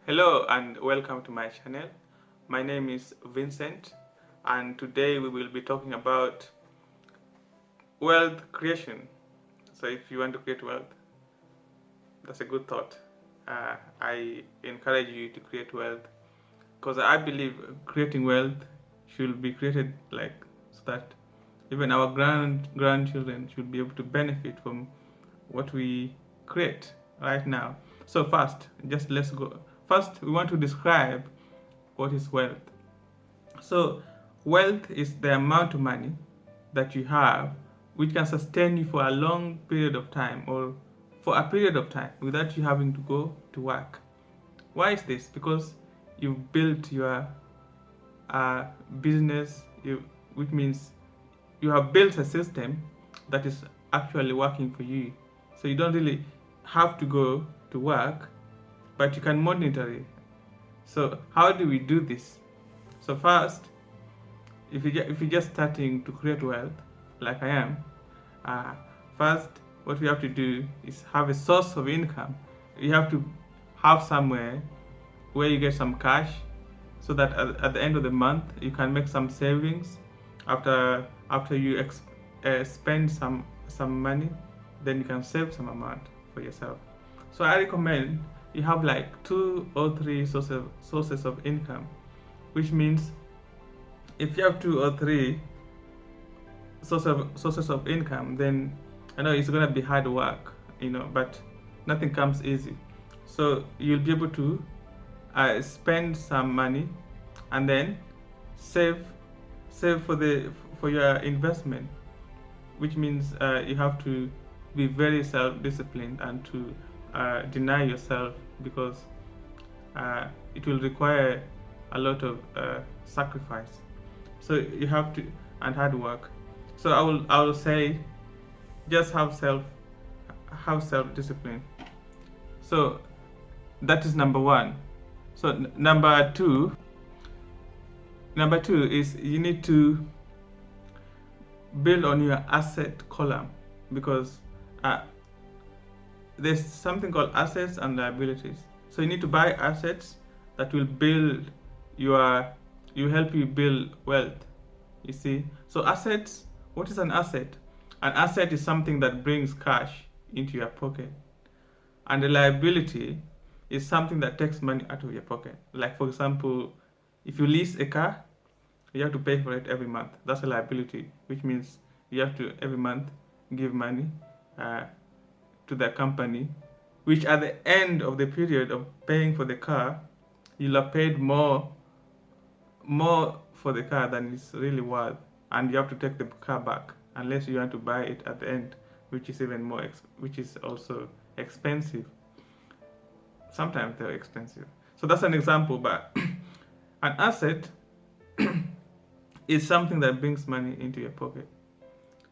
Hello and welcome to my channel. My name is Vincent and today we will be talking about wealth creation. So if you want to create wealth, that's a good thought. I encourage you to create wealth because I believe creating wealth should be created like so that even our grandchildren should be able to benefit from what we create right now. So first, just let's go. First, we want to describe what is wealth. So, wealth is the amount of money that you have which can sustain you for a long period of time or for a period of time without you having to go to work. Why is this? Because you've built your business, which means you have built a system that is actually working for you. So you don't really have to go to work, but you can monitor it. So how do we do this? So first, if you're just starting to create wealth, like I am, uh, first what we have to do is have a source of income. You have to have somewhere where you get some cash, so that at the end of the month you can make some savings. After you spend some money, then you can save some amount for yourself. So I recommend you have like 2 or 3 sources of income, which means if you have 2 or 3 sources of income, then I know it's gonna be hard work, but nothing comes easy. So you'll be able to spend some money and then save for your investment, which means you have to be very self-disciplined and to deny yourself, because it will require a lot of sacrifice. So you have to, and hard work. So I will say, just have self-discipline. So that is number one. So number two is you need to build on your asset column, because there's something called assets and liabilities. So you need to buy assets that will help you build wealth. You see, so assets. What is an asset? An asset is something that brings cash into your pocket, and a liability is something that takes money out of your pocket. Like, for example, if you lease a car, you have to pay for it every month. That's a liability, which means you have to every month give money to the company, which at the end of the period of paying for the car, you'll have paid more for the car than it's really worth, and you have to take the car back unless you want to buy it at the end, which is even more which is also expensive. Sometimes they're expensive. So that's an example, but an asset is something that brings money into your pocket.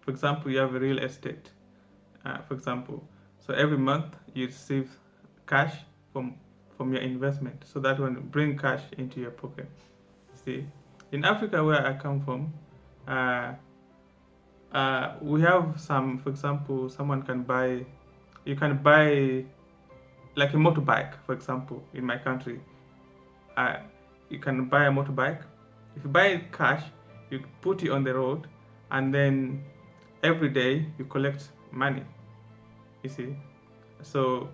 For example, you have a real estate, for example. So every month you receive cash from your investment. So that will bring cash into your pocket. See, in Africa, where I come from, we have some. For example, you can buy like a motorbike. For example, in my country, you can buy a motorbike. If you buy it cash, you put it on the road, and then every day you collect money. You see, so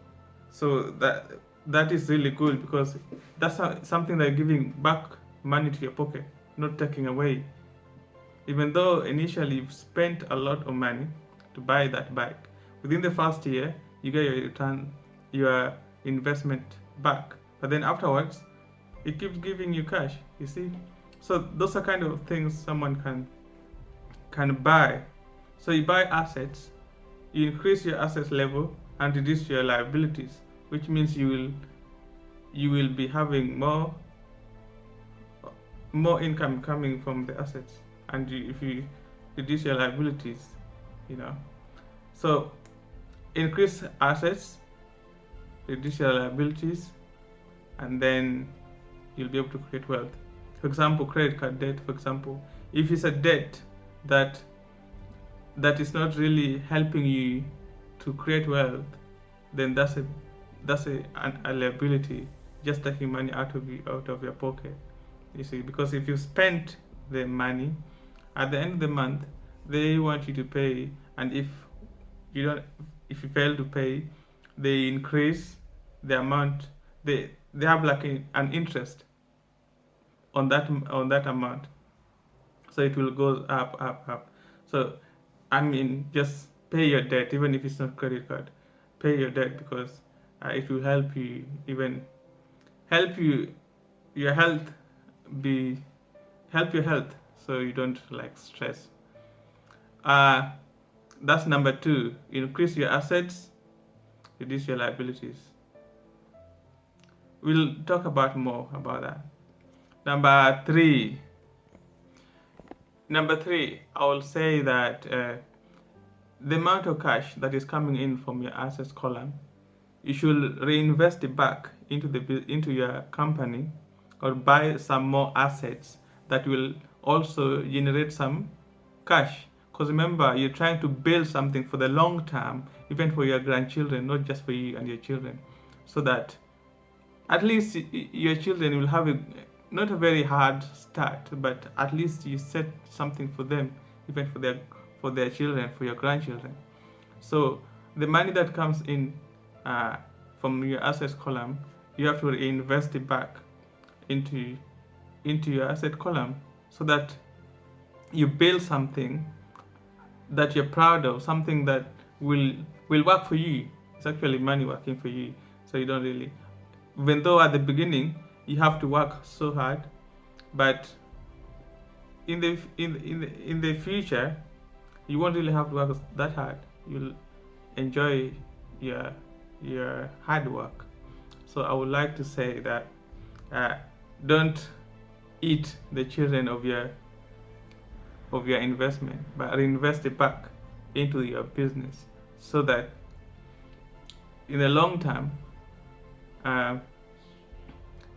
that is really good, because that's something like giving back money to your pocket, not taking away. Even though initially you've spent a lot of money to buy that bike, within the first year you get your investment back, but then afterwards it keeps giving you cash. You see, so those are kind of things someone can buy. So you buy assets, you increase your assets level and reduce your liabilities, which means you will be having more income coming from the assets, and if you reduce your liabilities, so increase assets, reduce your liabilities, and then you'll be able to create wealth. For example, credit card debt. For example, if it's a debt that is not really helping you to create wealth, then that's a liability. just taking money out of your pocket. You see, because if you spend the money at the end of the month, they want you to pay, and you don't, if you fail to pay, they increase the amount. They have like an interest on that amount, so it will go up. So I mean, just pay your debt, even if it's not credit card. Pay your debt, because it will help you, even help you your health be help your health, so you don't like stress. uh that's number two. Increase your assets, reduce your liabilities. We'll talk about more about that. Number three, I will say that the amount of cash that is coming in from your assets column, you should reinvest it back into your company, or buy some more assets that will also generate some cash. Because remember, you're trying to build something for the long term, even for your grandchildren, not just for you and your children, so that at least your children will have not a very hard start, but at least you set something for them, even for their children, for your grandchildren. So the money that comes in uh, from your assets column, you have to reinvest it back into your asset column, so that you build something that you're proud of, something that will work for you. It's actually money working for you, so you don't really, even though at the beginning you have to work so hard, but in the future you won't really have to work that hard. You'll enjoy your hard work. So I would like to say that uh, don't eat the children of your investment, but reinvest it back into your business, so that in the long term uh,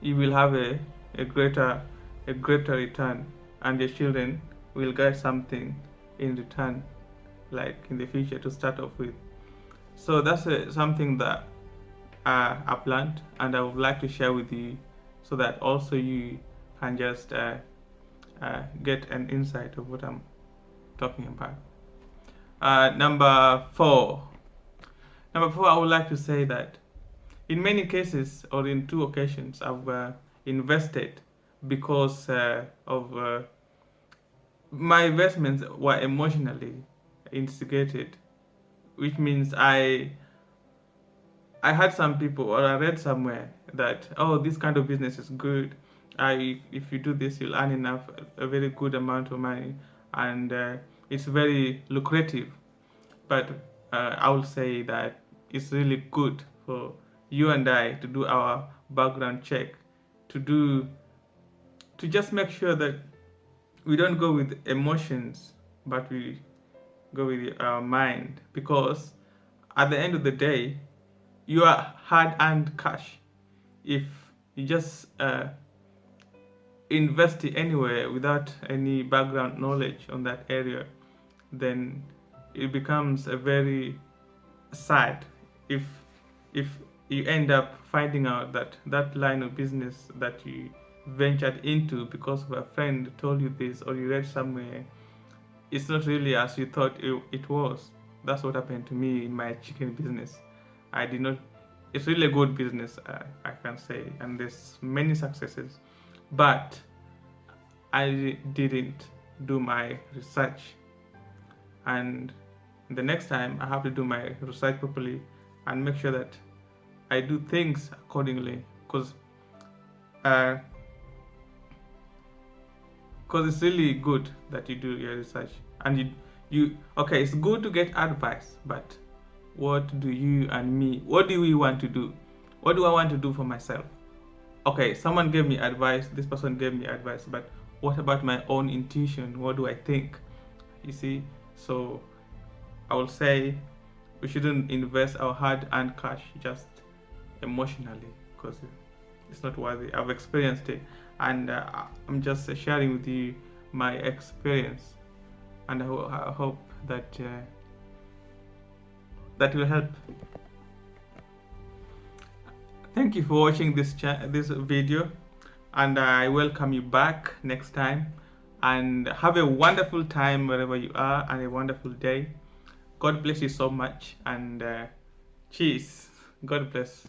you will have a greater return, and your children will get something in return, like in the future, to start off with. So that's something that I've learned, and I would like to share with you, so that also you can just get an insight of what I'm talking about. Number four, I would like to say that in many cases, or in two occasions, I've invested because of my investments were emotionally instigated, which means I had some people, or I read somewhere that, oh, this kind of business is good. If you do this, you'll earn enough, a very good amount of money, and it's very lucrative. But I will say that it's really good for you and I to do our background check, to just make sure that we don't go with emotions, but we go with our mind, because at the end of the day, you are hard-earned cash. If you just invest it anywhere without any background knowledge on that area, then it becomes a very sad if if you end up finding out that that line of business that you ventured into because of a friend told you this, or you read somewhere, it's not really as you thought it was. That's what happened to me in my chicken business. I did not. It's really a good business, I can say, and there's many successes, but I didn't do my research, and the next time I have to do my research properly and make sure that I do things accordingly, because it's really good that you do your research, and you okay, it's good to get advice, but what do you and me, what do we want to do? What do I want to do for myself? Okay, someone gave me advice, this person gave me advice, but what about my own intuition? What do I think? You see, so I will say we shouldn't invest our hard-earned cash just emotionally, because it's not worthy. I've experienced it, and I'm just sharing with you my experience, and I hope that that will help. Thank you for watching this video, and I welcome you back next time. And have a wonderful time wherever you are, and a wonderful day. God bless you so much, and cheers. God bless.